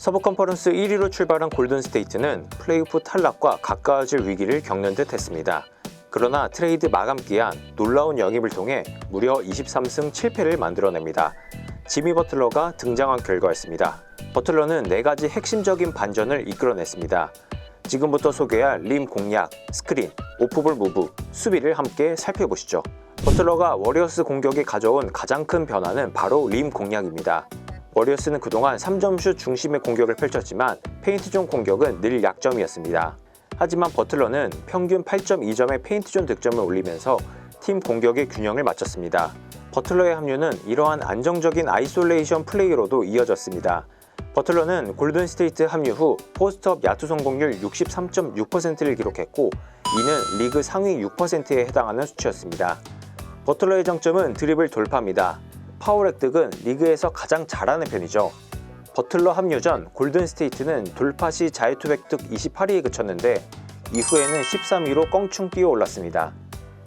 서부 컨퍼런스 1위로 출발한 골든스테이트는 플레이오프 탈락과 가까워질 위기를 겪는 듯 했습니다. 그러나 트레이드 마감 기한 놀라운 영입을 통해 무려 23승 7패를 만들어냅니다. 지미 버틀러가 등장한 결과였습니다. 버틀러는 4가지 핵심적인 반전을 이끌어냈습니다. 지금부터 소개할 림 공략, 스크린, 오프볼 무브, 수비를 함께 살펴보시죠. 버틀러가 워리어스 공격에 가져온 가장 큰 변화는 바로 림 공략입니다. 워리어스는 그동안 3점슛 중심의 공격을 펼쳤지만 페인트존 공격은 늘 약점이었습니다. 하지만 버틀러는 평균 8.2점의 페인트존 득점을 올리면서 팀 공격의 균형을 맞췄습니다. 버틀러의 합류는 이러한 안정적인 아이솔레이션 플레이로도 이어졌습니다. 버틀러는 골든스테이트 합류 후 포스트업 야투 성공률 63.6%를 기록했고 이는 리그 상위 6%에 해당하는 수치였습니다. 버틀러의 장점은 드리블 돌파입니다. 파울 획득은 리그에서 가장 잘하는 편이죠. 버틀러 합류 전 골든스테이트는 돌파 시 자유투 획득 28위에 그쳤는데 이후에는 13위로 껑충 뛰어 올랐습니다.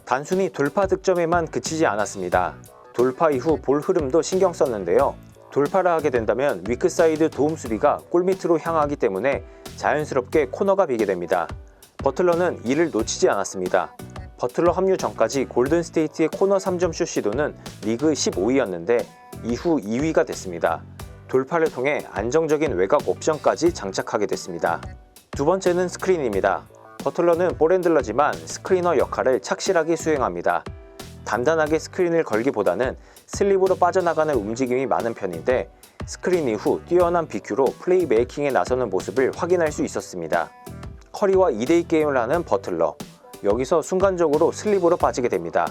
단순히 돌파 득점에만 그치지 않았습니다. 돌파 이후 볼 흐름도 신경 썼는데요. 돌파를 하게 된다면 위크사이드 도움 수비가 골밑으로 향하기 때문에 자연스럽게 코너가 비게 됩니다. 버틀러는 이를 놓치지 않았습니다. 버틀러 합류 전까지 골든스테이트의 코너 3점슛 시도는 리그 15위였는데 이후 2위가 됐습니다. 돌파를 통해 안정적인 외곽 옵션까지 장착하게 됐습니다. 두 번째는 스크린입니다. 버틀러는 볼핸들러지만 스크리너 역할을 착실하게 수행합니다. 단단하게 스크린을 걸기보다는 슬립으로 빠져나가는 움직임이 많은 편인데 스크린 이후 뛰어난 BQ로 플레이 메이킹에 나서는 모습을 확인할 수 있었습니다. 커리와 2대2 게임을 하는 버틀러. 여기서 순간적으로 슬립으로 빠지게 됩니다.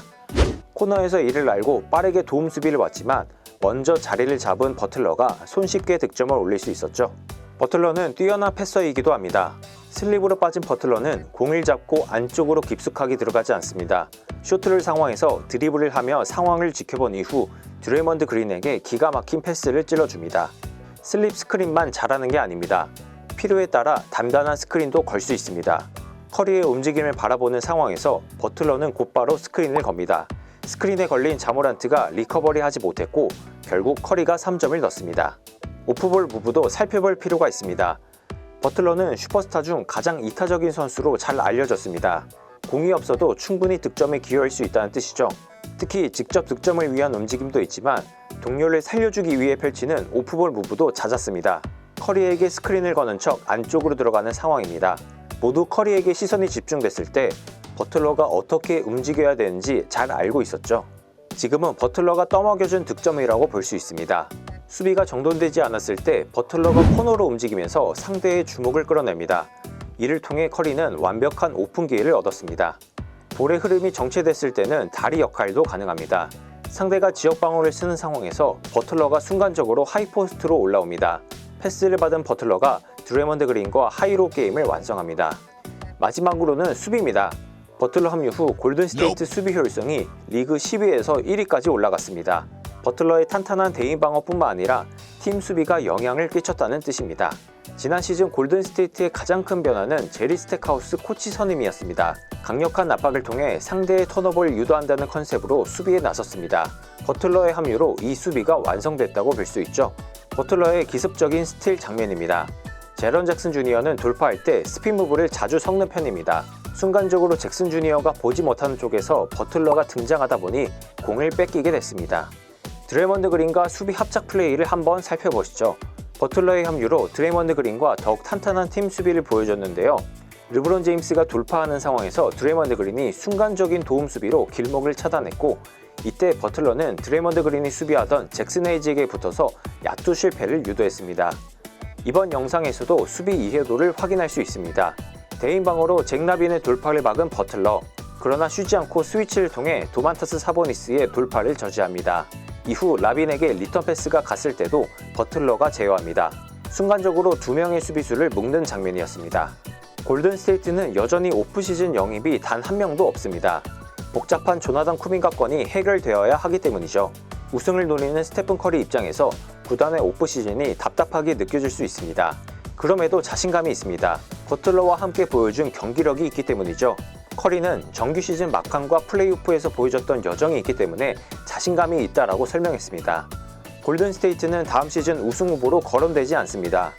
코너에서 이를 알고 빠르게 도움 수비를 왔지만 먼저 자리를 잡은 버틀러가 손쉽게 득점을 올릴 수 있었죠. 버틀러는 뛰어난 패서이기도 합니다. 슬립으로 빠진 버틀러는 공을 잡고 안쪽으로 깊숙하게 들어가지 않습니다. 쇼트를 상황에서 드리블을 하며 상황을 지켜본 이후 드레이먼드 그린에게 기가 막힌 패스를 찔러줍니다. 슬립 스크린만 잘하는 게 아닙니다. 필요에 따라 단단한 스크린도 걸 수 있습니다. 커리의 움직임을 바라보는 상황에서 버틀러는 곧바로 스크린을 겁니다. 스크린에 걸린 자모란트가 리커버리하지 못했고 결국 커리가 3점을 넣습니다. 오프볼 무브도 살펴볼 필요가 있습니다. 버틀러는 슈퍼스타 중 가장 이타적인 선수로 잘 알려졌습니다. 공이 없어도 충분히 득점에 기여할 수 있다는 뜻이죠. 특히 직접 득점을 위한 움직임도 있지만 동료를 살려주기 위해 펼치는 오프볼 무브도 잦았습니다. 커리에게 스크린을 거는 척 안쪽으로 들어가는 상황입니다. 모두 커리에게 시선이 집중됐을 때 버틀러가 어떻게 움직여야 되는지 잘 알고 있었죠. 지금은 버틀러가 떠먹여준 득점이라고 볼 수 있습니다. 수비가 정돈되지 않았을 때 버틀러가 코너로 움직이면서 상대의 주목을 끌어냅니다. 이를 통해 커리는 완벽한 오픈 기회를 얻었습니다. 볼의 흐름이 정체됐을 때는 다리 역할도 가능합니다. 상대가 지역 방어를 쓰는 상황에서 버틀러가 순간적으로 하이포스트로 올라옵니다. 패스를 받은 버틀러가 드레이먼드 그린과 하이로 게임을 완성합니다. 마지막으로는 수비입니다. 버틀러 합류 후 골든스테이트 수비 효율성이 리그 10위에서 1위까지 올라갔습니다. 버틀러의 탄탄한 대인 방어뿐만 아니라 팀 수비가 영향을 끼쳤다는 뜻입니다. 지난 시즌 골든스테이트의 가장 큰 변화는 제리 스택하우스 코치 선임이었습니다. 강력한 압박을 통해 상대의 턴오버를 유도한다는 컨셉으로 수비에 나섰습니다. 버틀러의 합류로 이 수비가 완성됐다고 볼 수 있죠. 버틀러의 기습적인 스틸 장면입니다. 제런 잭슨 주니어는 돌파할 때 스핀 무브를 자주 섞는 편입니다. 순간적으로 잭슨 주니어가 보지 못하는 쪽에서 버틀러가 등장하다 보니 공을 뺏기게 됐습니다. 드레이먼드 그린과 수비 합작 플레이를 한번 살펴보시죠. 버틀러의 합류로 드레이먼드 그린과 더욱 탄탄한 팀 수비를 보여줬는데요. 르브론 제임스가 돌파하는 상황에서 드레이먼드 그린이 순간적인 도움 수비로 길목을 차단했고 이때 버틀러는 드레이먼드 그린이 수비하던 잭슨 헤이지에게 붙어서 야투 실패를 유도했습니다. 이번 영상에서도 수비 이해도를 확인할 수 있습니다. 대인 방어로 잭 라빈의 돌파를 막은 버틀러. 그러나 쉬지 않고 스위치를 통해 도만타스 사보니스의 돌파를 저지합니다. 이후 라빈에게 리턴 패스가 갔을 때도 버틀러가 제어합니다. 순간적으로 2명의 수비수를 묶는 장면이었습니다. 골든스테이트는 여전히 오프시즌 영입이 단 한 명도 없습니다. 복잡한 조나단 쿠민가 건이 해결되어야 하기 때문이죠. 우승을 노리는 스테픈 커리 입장에서 구단의 오프시즌이 답답하게 느껴질 수 있습니다. 그럼에도 자신감이 있습니다. 버틀러와 함께 보여준 경기력이 있기 때문이죠. 커리는 정규 시즌 막판과 플레이오프에서 보여줬던 여정이 있기 때문에 자신감이 있다라고 설명했습니다. 골든스테이트는 다음 시즌 우승 후보로 거론되지 않습니다.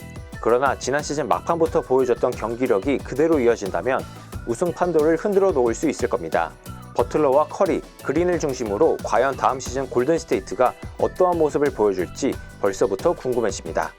그러나 지난 시즌 막판부터 보여줬던 경기력이 그대로 이어진다면 우승 판도를 흔들어 놓을 수 있을 겁니다. 버틀러와 커리, 그린을 중심으로 과연 다음 시즌 골든스테이트가 어떠한 모습을 보여줄지 벌써부터 궁금해집니다.